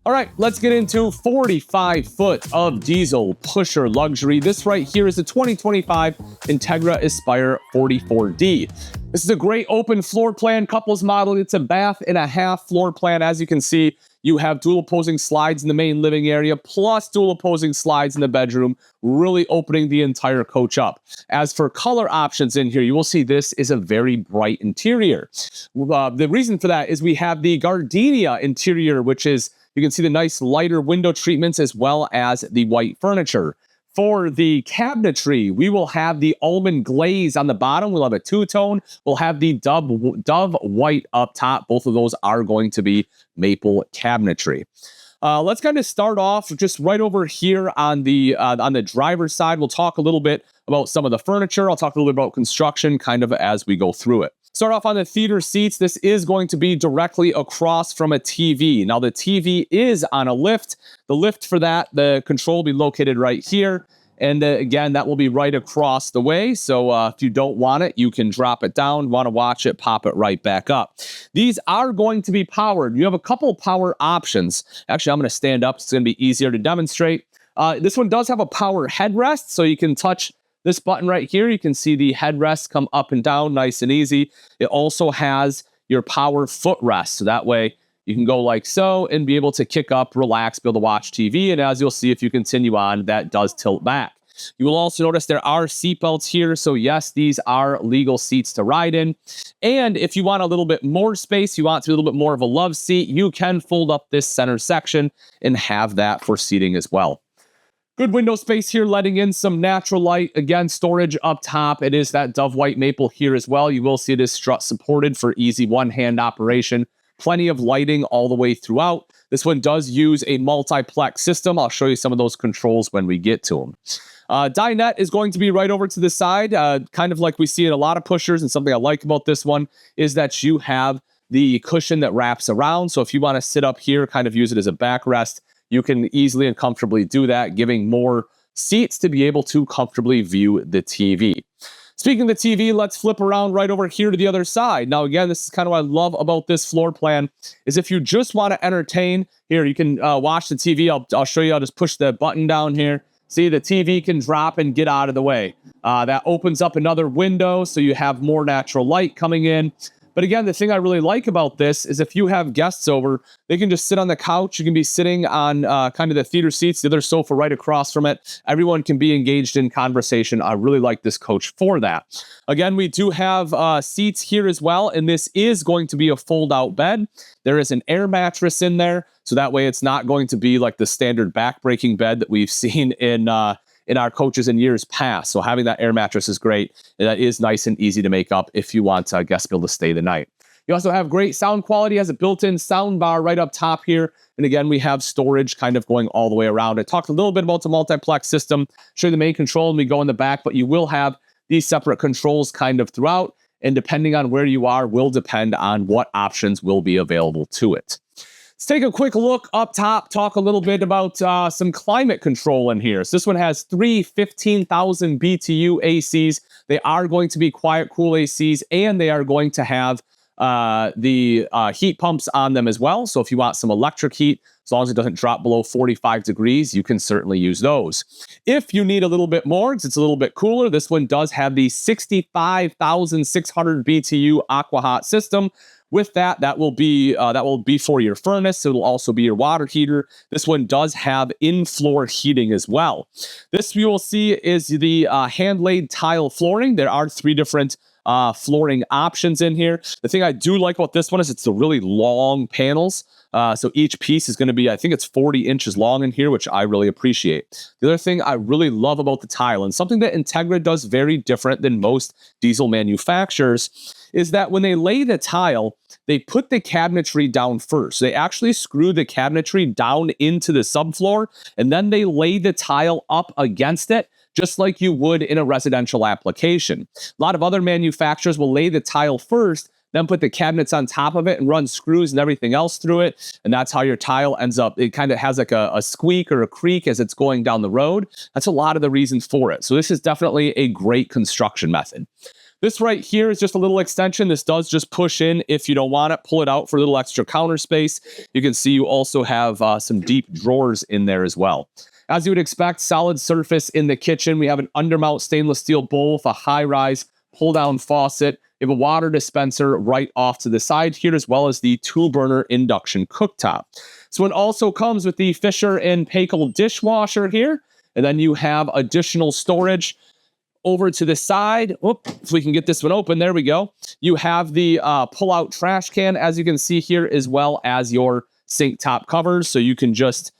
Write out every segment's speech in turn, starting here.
All right, let's get into 45 foot of diesel pusher luxury. This right here is the 2025 Entegra Aspire 44D. This is a great open floor plan couples model. It's a bath and a half floor plan. As you can see, you have dual opposing slides in the main living area, plus dual opposing slides in the bedroom, really opening the entire coach up. As for color options in here, you will see this is a very bright interior. The reason for that is we have the gardenia interior, which is, you can see the nice lighter window treatments as well as the white furniture. For the cabinetry, we will have the almond glaze on the bottom. We'll have a two-tone. We'll have the dove white up top. Both of those are going to be maple cabinetry. Let's kind of start off just right over here on the driver's side. We'll talk a little bit about some of the furniture. I'll talk a little bit about construction kind of as we go through it. Start off on the theater seats. This is going to be directly across from a TV. Now the TV is on a lift. The lift for that, the control will be located right here. And again, that will be right across the way. So if you don't want it, you can drop it down. Want to watch it, pop it right back up. These are going to be powered. You have a couple power options. Actually, I'm going to stand up. It's going to be easier to demonstrate. This one does have a power headrest, so you can touch this button right here. You can see the headrest come up and down nice and easy. It also has your power footrest, so that way you can go like so and be able to kick up, relax, be able to watch TV. And as you'll see, if you continue on, that does tilt back. You will also notice there are seat belts here. So yes, these are legal seats to ride in. And if you want a little bit more space, you want to be a little bit more of a love seat, you can fold up this center section and have that for seating as well. Good window space here, letting in some natural light. Again, storage up top. It is that dove white maple here as well. You will see it is strut supported for easy one-hand operation. Plenty of lighting all the way throughout. This one does use a multiplex system. I'll show you some of those controls when we get to them. Dinette is going to be right over to the side, kind of like we see in a lot of pushers. And something I like about this one is that you have the cushion that wraps around. So if you want to sit up here, kind of use it as a backrest, you can easily and comfortably do that, giving more seats to be able to comfortably view the TV. Speaking of the TV, let's flip around right over here to the other side. Now, again, this is kind of what I love about this floor plan, is if you just want to entertain, here, you can watch the TV. I'll show you. I'll just push the button down here. See, the TV can drop and get out of the way. That opens up another window, so you have more natural light coming in. But again, the thing I really like about this is if you have guests over, they can just sit on the couch. You can be sitting on kind of the theater seats, the other sofa right across from it. Everyone can be engaged in conversation. I really like this coach for that. Again, we do have seats here as well, and this is going to be a fold-out bed. There is an air mattress in there, so that way it's not going to be like the standard back-breaking bed that we've seen in our coaches in years past. So having that air mattress is great. And that is nice and easy to make up if you want a guest bill to stay the night. You also have great sound quality, has a built-in sound bar right up top here. And again, we have storage kind of going all the way around. I talked a little bit about the multiplex system, show you the main control, and we go in the back, but you will have these separate controls kind of throughout. And depending on where you are, will depend on what options will be available to it. Let's take a quick look up top, talk a little bit about some climate control in here. So this one has three 15,000 BTU ACs. They are going to be quiet, cool ACs, and they are going to have the heat pumps on them as well. So if you want some electric heat, as long as it doesn't drop below 45 degrees, you can certainly use those. If you need a little bit more, because it's a little bit cooler, this one does have the 65,600 BTU aqua hot system. With that, that will be for your furnace. It'll also be your water heater. This one does have in-floor heating as well. This you will see is the hand-laid tile flooring. There are three different flooring options in here. The thing I do like about this one is it's the really long panels. So each piece is going to be, I think it's 40 inches long in here, which I really appreciate. The other thing I really love about the tile, and something that Entegra does very different than most diesel manufacturers, is that when they lay the tile, they put the cabinetry down first. They actually screw the cabinetry down into the subfloor, and then they lay the tile up against it, just like you would in a residential application. A lot of other manufacturers will lay the tile first, then put the cabinets on top of it and run screws and everything else through it. And that's how your tile ends up. It kind of has like a squeak or a creak as it's going down the road. That's a lot of the reasons for it. So this is definitely a great construction method. This right here is just a little extension. This does just push in if you don't want it. Pull it out for a little extra counter space. You can see you also have some deep drawers in there as well. As you would expect, solid surface in the kitchen. We have an undermount stainless steel bowl with a high-rise pull-down faucet. You have a water dispenser right off to the side here, as well as the 2-burner induction cooktop. So it also comes with the Fisher and Paykel dishwasher here, and then you have additional storage over to the side. Whoop, if we can get this one open, there we go. You have the pull-out trash can, as you can see here, as well as your sink top covers, so you can just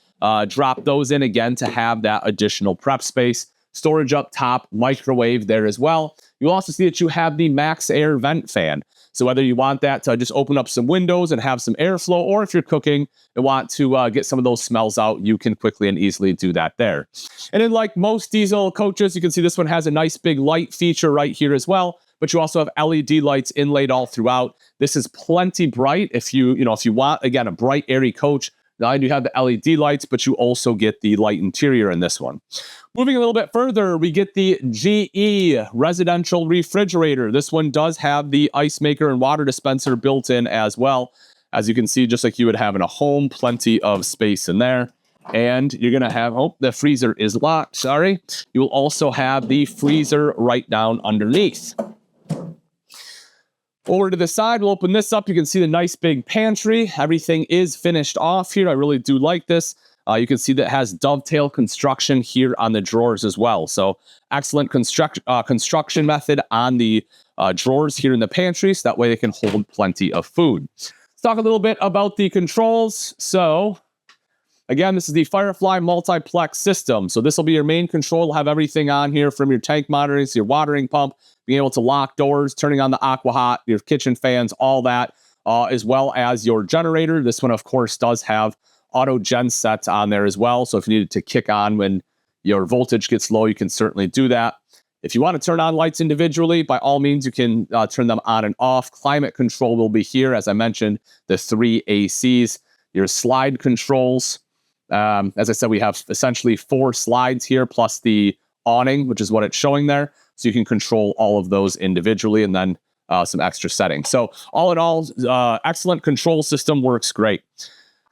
drop those in again to have that additional prep space. Storage up top, microwave there as well. You'll also see that you have the Max Air vent fan. So whether you want that to just open up some windows and have some airflow, or if you're cooking and want to get some of those smells out, you can quickly and easily do that there. And then like most diesel coaches, you can see this one has a nice big light feature right here as well, but you also have LED lights inlaid all throughout. This is plenty bright. If you want, again, a bright, airy coach, not only do you have the LED lights, but you also get the light interior in this one. Moving a little bit further, we get the GE residential refrigerator. This one does have the ice maker and water dispenser built in as well. As you can see, just like you would have in a home, plenty of space in there. And you're going to have, oh, the freezer is locked, sorry. You will also have the freezer right down underneath. Over to the side, we'll open this up. You can see the nice big pantry. Everything is finished off here. I really do like this. You can see that it has dovetail construction here on the drawers as well. So excellent construction method on the drawers here in the pantry, so that way they can hold plenty of food. Let's talk a little bit about the controls. So again, this is the Firefly multiplex system. So this will be your main control. It'll have everything on here from your tank monitoring to your watering pump, being able to lock doors, turning on the aqua hot, your kitchen fans, all that, as well as your generator. This one, of course, does have auto gen sets on there as well. So if you needed to kick on when your voltage gets low, you can certainly do that. If you want to turn on lights individually, by all means, you can turn them on and off. Climate control will be here. As I mentioned, the 3 ACs, your slide controls. As I said, we have essentially 4 slides here, plus the awning, which is what it's showing there. So you can control all of those individually, and then some extra settings. So all in all, excellent control system, works great.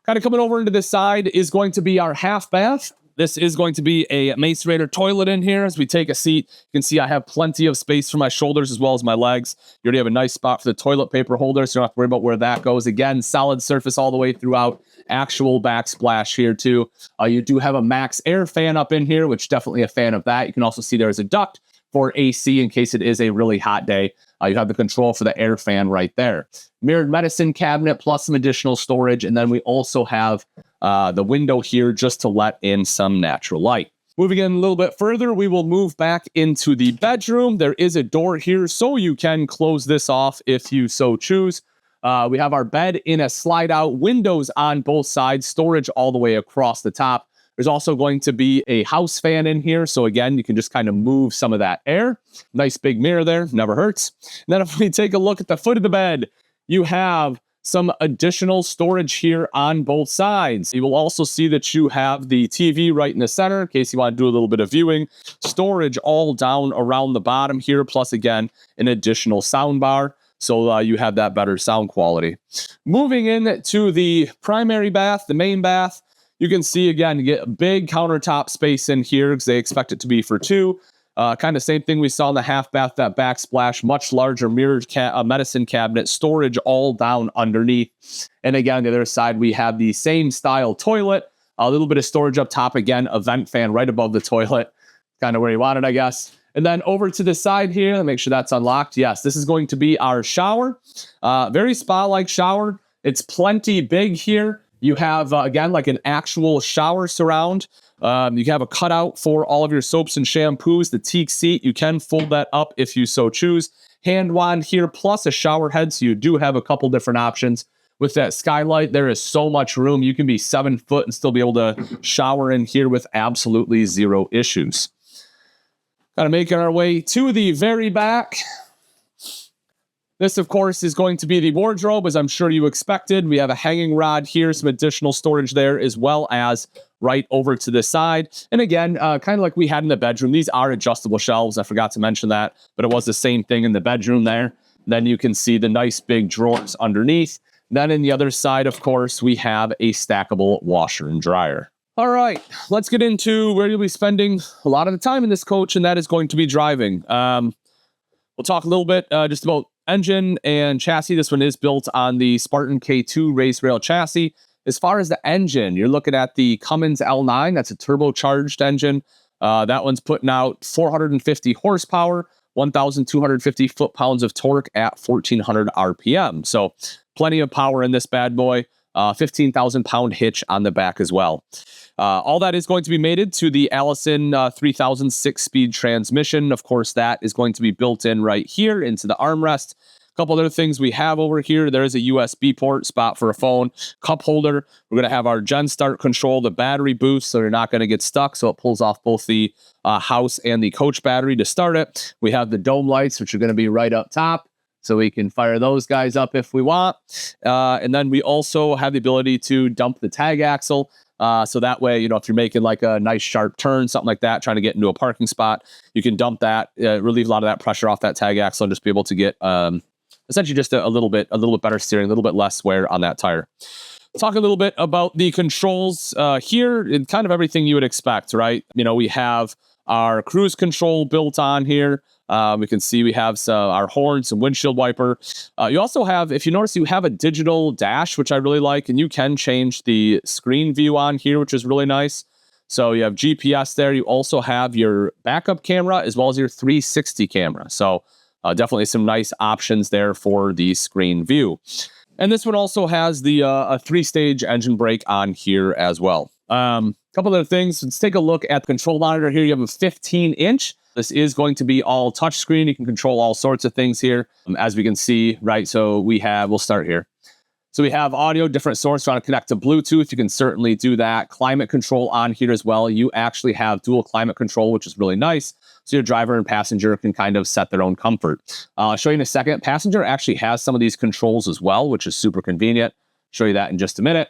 Kind of coming over into this side is going to be our half bath. This is going to be a macerator toilet in here. As we take a seat, you can see I have plenty of space for my shoulders as well as my legs. You already have a nice spot for the toilet paper holder, so you don't have to worry about where that goes. Again, solid surface all the way throughout. Actual backsplash here too. You do have a Max Air fan up in here, which definitely a fan of that. You can also see there is a duct for AC in case it is a really hot day. You have the control for the air fan right there. Mirrored medicine cabinet plus some additional storage. And then we also have the window here just to let in some natural light. Moving in a little bit further, we will move back into the bedroom. There is a door here, so you can close this off if you so choose. We have our bed in a slide out, windows on both sides, storage all the way across the top. There's also going to be a house fan in here. So again, you can just kind of move some of that air. Nice big mirror there, never hurts. And then if we take a look at the foot of the bed, you have some additional storage here on both sides. You will also see that you have the TV right in the center in case you want to do a little bit of viewing. Storage all down around the bottom here, plus again, an additional sound bar. So you have that better sound quality. Moving into the primary bath, the main bath, you can see, again, you get a big countertop space in here because they expect it to be for 2. Kind of same thing we saw in the half bath, that backsplash, much larger mirrored medicine cabinet, storage all down underneath. And again, on the other side, we have the same style toilet, a little bit of storage up top, again, a vent fan right above the toilet, kind of where you want it, I guess. And then over to the side here, let me make sure that's unlocked. Yes, this is going to be our shower. Very spa-like shower. It's plenty big here. You have, again, like an actual shower surround. You have a cutout for all of your soaps and shampoos. The teak seat, you can fold that up if you so choose. Hand wand here, plus a shower head, so you do have a couple different options. With that skylight, there is so much room. You can be 7 foot and still be able to shower in here with absolutely zero issues. Kind of making our way to the very back. This, of course, is going to be the wardrobe, as I'm sure you expected. We have a hanging rod here, some additional storage there, as well as right over to the side. And again, kind of like we had in the bedroom, these are adjustable shelves. I forgot to mention that, but it was the same thing in the bedroom there. Then you can see the nice big drawers underneath. Then in the other side, of course, we have a stackable washer and dryer. All right, let's get into where you'll be spending a lot of the time in this coach, and that is going to be driving. We'll talk a little bit just about engine and chassis. This one is built on the Spartan K2 race rail chassis. As far as the engine, you're looking at the Cummins L9. That's a turbocharged engine. That one's putting out 450 horsepower, 1,250 foot-pounds of torque at 1,400 RPM. So plenty of power in this bad boy. 15,000-pound hitch on the back as well. All that is going to be mated to the Allison 3000 6-speed transmission. Of course, that is going to be built in right here into the armrest. A couple other things we have over here. There is a USB port, spot for a phone, cup holder. We're going to have our Gen Start control, the battery boost, so you're not going to get stuck. So it pulls off both the house and the coach battery to start it. We have the dome lights, which are going to be right up top, so we can fire those guys up if we want. And then we also have the ability to dump the tag axle. So that way, you know, if you're making like a nice sharp turn, something like that, trying to get into a parking spot, you can dump that, relieve a lot of that pressure off that tag axle, and just be able to get essentially just a little bit better steering, a little bit less wear on that tire. Talk a little bit about the controls here, and kind of everything you would expect, right? You know, we have our cruise control built on here. We can see we have our horn, some windshield wiper. You also have, if you notice, you have a digital dash, which I really like, and you can change the screen view on here, which is really nice. So you have GPS there. You also have your backup camera as well as your 360 camera. So definitely some nice options there for the screen view. And this one also has the a 3-stage engine brake on here as well. Couple other things. Let's take a look at the control monitor here. You have a 15-inch. This is going to be all touchscreen. You can control all sorts of things here, as we can see, right? So we'll start here. So we have audio, different source. Trying to connect to Bluetooth, you can certainly do that. Climate control on here as well. You actually have dual climate control, which is really nice. So your driver and passenger can kind of set their own comfort. I'll show you in a second. Passenger actually has some of these controls as well, which is super convenient. Show you that in just a minute.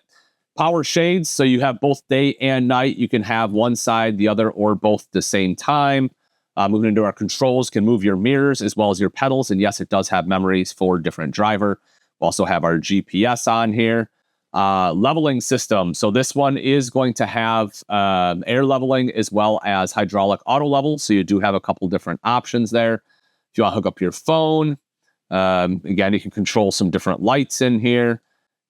Power shades, so you have both day and night. You can have one side, the other, or both at the same time. Moving into our controls, can move your mirrors as well as your pedals. And yes, it does have memories for different driver. We also have our GPS on here. Leveling system. So this one is going to have air leveling as well as hydraulic auto level. So you do have a couple different options there. If you want to hook up your phone, again, you can control some different lights in here.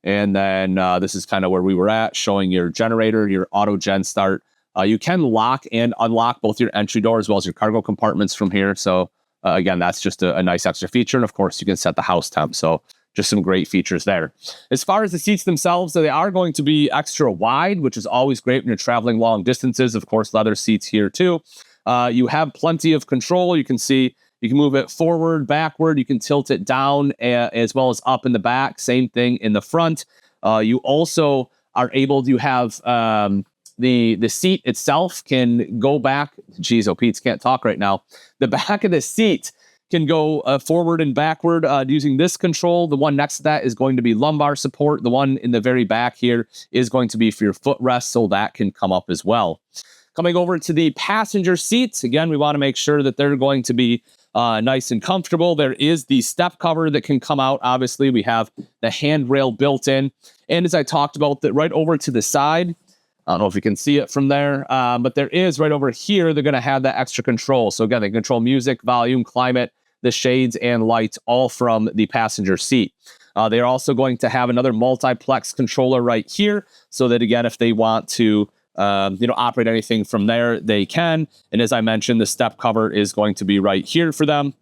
And then this is kind of where we were at, showing your generator, your auto gen start. You can lock and unlock both your entry door as well as your cargo compartments from here. So again, that's just a nice extra feature. And of course, you can set the house temp. So just some great features there. As far as the seats themselves, they are going to be extra wide, which is always great when you're traveling long distances. Of course, leather seats here too. You have plenty of control. You can see you can move it forward, backward. You can tilt it down as well as up in the back. Same thing in the front. You also are able to have the seat itself can go back. Geez, oh, Pete's can't talk right now. The back of the seat can go forward and backward using this control. The one next to that is going to be lumbar support. The one in the very back here is going to be for your footrest, so that can come up as well. Coming over to the passenger seats, again, we want to make sure that they're going to be nice and comfortable. There is the step cover that can come out. Obviously, we have the handrail built in. And as I talked about, that right over to the side, I don't know if you can see it from there, but there is right over here, they're going to have that extra control. So again, they control music, volume, climate, the shades, and lights, all from the passenger seat. They're also going to have another multiplex controller right here, so that again, if they want to operate anything from there, they can. And as I mentioned, the step cover is going to be right here for them.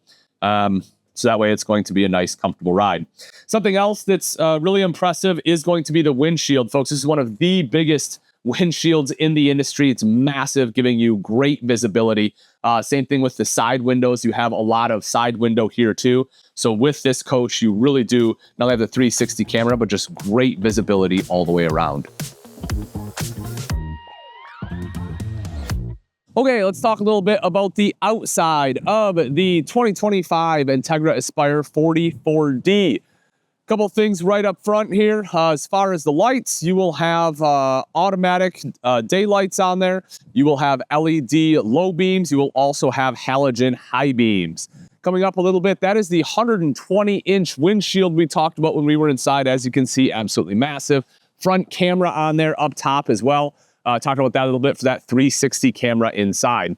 So that way it's going to be a nice, comfortable ride. Something else that's really impressive is going to be the windshield, folks. This is one of the biggest windshields in the industry. It's massive, giving you great visibility. Same thing with the side windows. You have a lot of side window here too. So with this coach, you really do not only have the 360 camera, but just great visibility all the way around. Okay, let's talk a little bit about the outside of the 2025 Entegra Aspire 44D. Couple things right up front here. As far as the lights, you will have automatic daylights on there. You will have LED low beams. You will also have halogen high beams. Coming up a little bit, that is the 120-inch windshield we talked about when we were inside. As you can see, absolutely massive. Front camera on there up top as well. Talked about that a little bit for that 360 camera inside.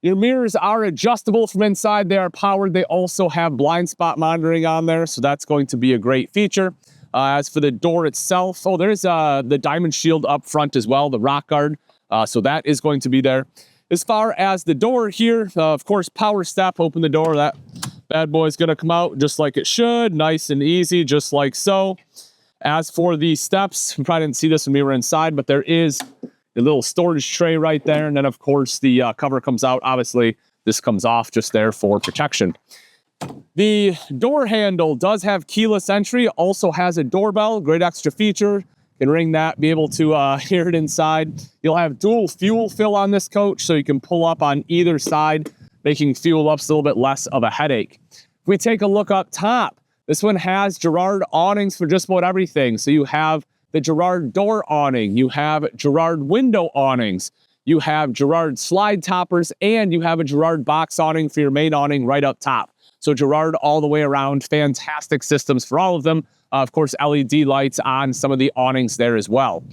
Your mirrors are adjustable from inside. They are powered. They also have blind spot monitoring on there, so that's going to be a great feature. As for the door itself, there's the diamond shield up front as well, the rock guard. So that is going to be there. As far as the door here, of course, power step, open the door. That bad boy is going to come out just like it should, nice and easy, just like so. As for the steps, we probably didn't see this when we were inside, but there is a little storage tray right there. And then, of course, the cover comes out. Obviously, this comes off just there for protection. The door handle does have keyless entry, also has a doorbell, great extra feature. Can ring that, be able to hear it inside. You'll have dual fuel fill on this coach, so you can pull up on either side, making fuel ups a little bit less of a headache. If we take a look up top, this one has Girard awnings for just about everything. So you have the Girard door awning, you have Girard window awnings, you have Girard slide toppers, and you have a Girard box awning for your main awning right up top. So Girard all the way around, fantastic systems for all of them. Of course, LED lights on some of the awnings there as well.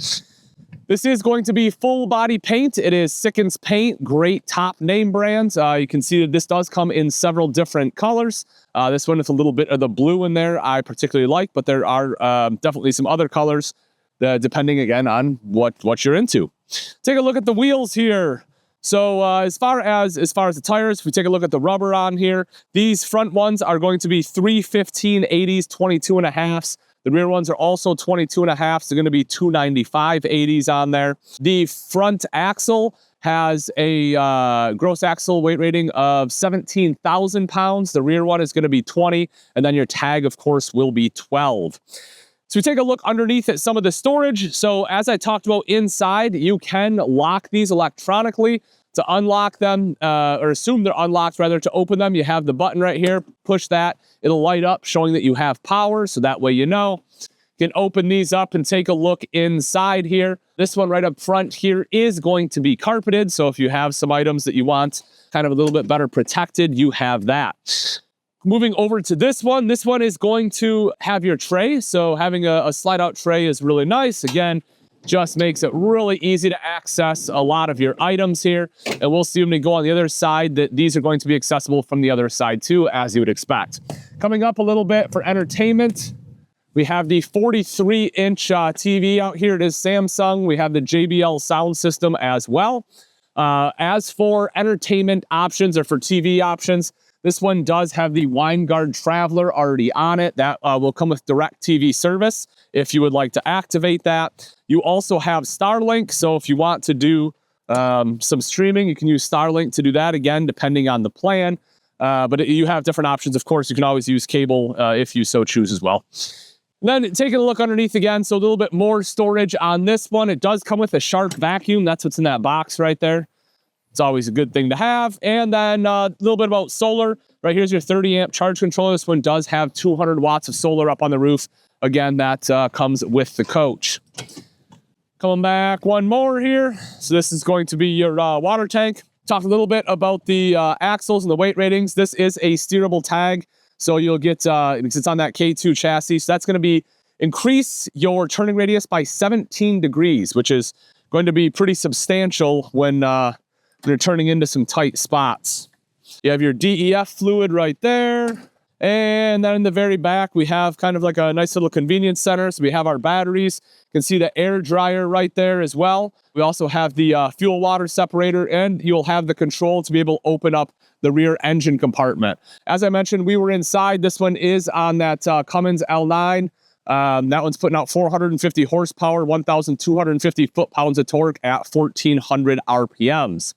This is going to be full body paint. It is Sickens Paint, great top name brands. You can see that this does come in several different colors. This one with a little bit of the blue in there I particularly like, but there are definitely some other colors depending again on what you're into. Take a look at the wheels here. So as far as the tires, if we take a look at the rubber on here, these front ones are going to be 315/80s, 22.5s. The rear ones are also 22.5s. They're going to be 295/80s on there. The front axle has a gross axle weight rating of 17,000 pounds. The rear one is going to be 20, and then your tag, of course, will be 12. So we take a look underneath at some of the storage. So as I talked about inside, you can lock these electronically. To unlock them, or assume they're unlocked rather, to open them, you have the button right here. Push that, it'll light up showing that you have power, so that way you know. You can open these up and take a look inside here. This one right up front here is going to be carpeted, so if you have some items that you want kind of a little bit better protected, you have that. Moving over to this one is going to have your tray. So having a slide out tray is really nice. Again, just makes it really easy to access a lot of your items here. And we'll see when we go on the other side that these are going to be accessible from the other side too, as you would expect. Coming up a little bit for entertainment, we have the 43-inch TV out here. It is Samsung. We have the JBL sound system as well. As for entertainment options, or for TV options, this one does have the WineGuard Traveler already on it. That will come with DirecTV service if you would like to activate that. You also have Starlink, so if you want to do some streaming, you can use Starlink to do that, again, depending on the plan. But you have different options. Of course, you can always use cable if you so choose as well. Then taking a look underneath again, so a little bit more storage on this one. It does come with a Shark vacuum. That's what's in that box right there. It's always a good thing to have. And then a little bit about solar. Right here's your 30-amp charge controller. This one does have 200 watts of solar up on the roof. Again, that comes with the coach. Coming back one more here. So this is going to be your water tank. Talk a little bit about the axles and the weight ratings. This is a steerable tag. So you'll get, because it's on that K2 chassis, so that's going to be increase your turning radius by 17 degrees, which is going to be pretty substantial when you're turning into some tight spots. You have your DEF fluid right there. And then in the very back, we have kind of like a nice little convenience center. So we have our batteries. You can see the air dryer right there as well. We also have the fuel water separator, and you'll have the control to be able to open up the rear engine compartment. As I mentioned, we were inside. This one is on that Cummins L9. That one's putting out 450 horsepower, 1,250 foot-pounds of torque at 1,400 RPMs.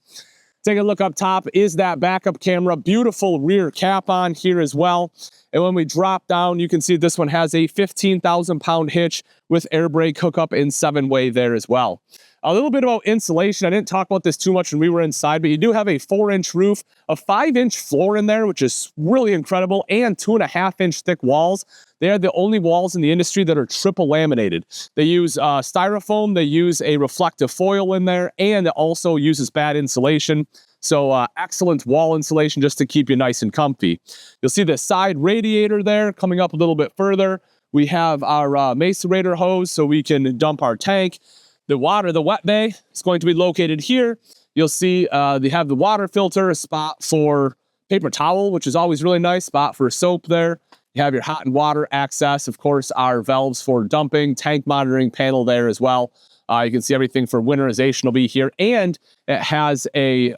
Take a look up top is that backup camera. Beautiful rear cap on here as well. And when we drop down, you can see this one has a 15,000-pound hitch with air brake hookup and 7-way there as well. A little bit about insulation. I didn't talk about this too much when we were inside, but you do have a 4-inch roof, a 5-inch floor in there, which is really incredible, and 2.5-inch thick walls. They are the only walls in the industry that are triple laminated. They use styrofoam, they use a reflective foil in there, and it also uses bad insulation. So excellent wall insulation just to keep you nice and comfy. You'll see the side radiator there coming up a little bit further. We have our macerator hose so we can dump our tank. The wet bay is going to be located here. You'll see they have the water filter, a spot for paper towel, which is always really nice, spot for soap there. You have your hot and water access. Of course, our valves for dumping, tank monitoring panel there as well. You can see everything for winterization will be here. And it has a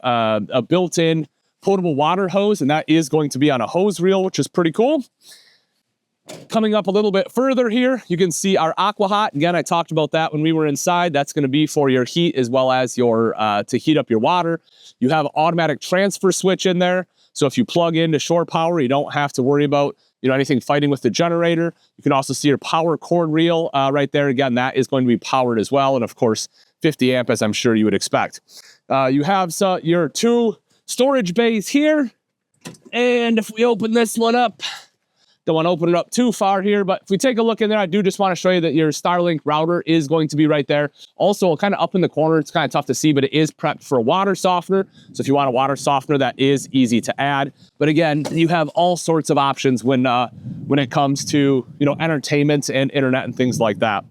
built-in potable water hose, and that is going to be on a hose reel, which is pretty cool. Coming up a little bit further here, you can see our AquaHot. Again, I talked about that when we were inside. That's going to be for your heat as well as your to heat up your water. You have an automatic transfer switch in there. So if you plug into shore power, you don't have to worry about anything fighting with the generator. You can also see your power cord reel right there. Again, that is going to be powered as well. And of course, 50 amp, as I'm sure you would expect. You have your 2 storage bays here. And if we open this one up, don't want to open it up too far here, but if we take a look in there, I do just want to show you that your Starlink router is going to be right there. Also, kind of up in the corner, it's kind of tough to see, but it is prepped for a water softener. So if you want a water softener, that is easy to add. But again, you have all sorts of options when it comes to entertainment and internet and things like that.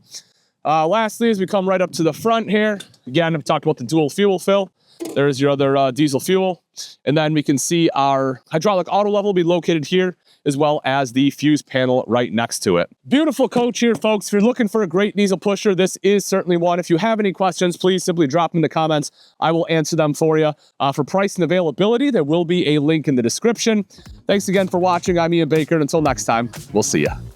Lastly, as we come right up to the front here, again, I've talked about the dual fuel fill. There's your other diesel fuel. And then we can see our hydraulic auto level will be located here, as well as the fuse panel right next to it. Beautiful coach here, folks. If you're looking for a great diesel pusher, this is certainly one. If you have any questions, please simply drop them in the comments. I will answer them for you. For price and availability, there will be a link in the description. Thanks again for watching. I'm Ian Baker. And until next time, we'll see you.